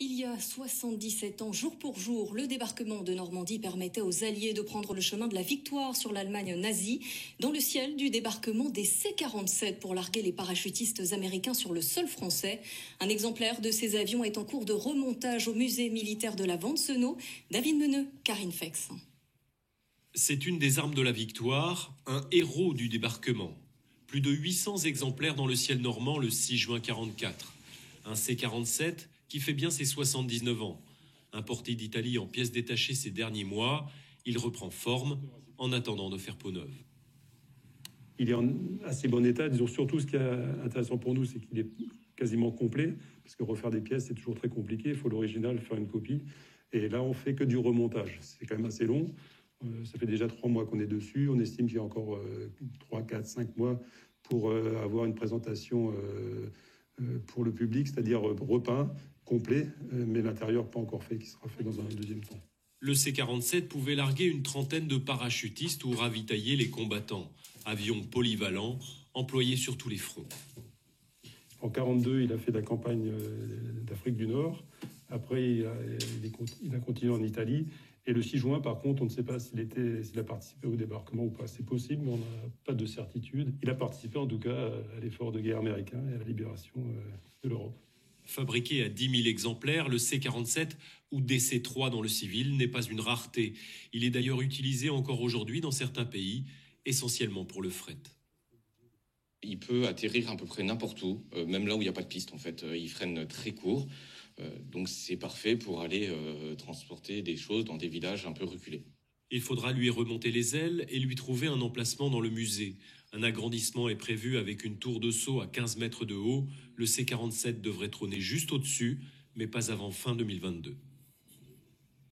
Il y a 77 ans, jour pour jour, le débarquement de Normandie permettait aux Alliés de prendre le chemin de la victoire sur l'Allemagne nazie. Dans le ciel du débarquement, des C-47 pour larguer les parachutistes américains sur le sol français. Un exemplaire de ces avions est en cours de remontage au musée militaire de la Vente-Senot. David Meneux, Karine Fex. C'est une des armes de la victoire, un héros du débarquement. Plus de 800 exemplaires dans le ciel normand le 6 juin 1944. Un C-47 qui fait bien ses 79 ans. Importé d'Italie en pièces détachées ces derniers mois, il reprend forme en attendant de faire peau neuve. Il est en assez bon état. Disons surtout ce qui est intéressant pour nous, c'est qu'il est quasiment complet, parce que refaire des pièces, c'est toujours très compliqué. Il faut l'original, faire une copie. Et là, on fait que du remontage. C'est quand même assez long. Ça fait déjà 3 mois qu'on est dessus. On estime qu'il y a encore 3, 4, 5 mois pour avoir une présentation pour le public, c'est-à-dire repeint, complet, mais l'intérieur pas encore fait, qui sera fait dans un deuxième temps. Le C-47 pouvait larguer une trentaine de parachutistes ou ravitailler les combattants. Avion polyvalent, employé sur tous les fronts. En 1942, il a fait la campagne d'Afrique du Nord. Après, il a continué en Italie. Et le 6 juin, par contre, on ne sait pas s'il a participé au débarquement ou pas. C'est possible, mais on n'a pas de certitude. Il a participé en tout cas à l'effort de guerre américain et à la libération de l'Europe. Fabriqué à 10 000 exemplaires, le C-47 ou DC-3 dans le civil n'est pas une rareté. Il est d'ailleurs utilisé encore aujourd'hui dans certains pays, essentiellement pour le fret. Il peut atterrir à peu près n'importe où, même là où il n'y a pas de piste en fait. Il freine très court, donc c'est parfait pour aller transporter des choses dans des villages un peu reculés. Il faudra lui remonter les ailes et lui trouver un emplacement dans le musée. Un agrandissement est prévu avec une tour de saut à 15 mètres de haut. Le C-47 devrait trôner juste au-dessus, mais pas avant fin 2022.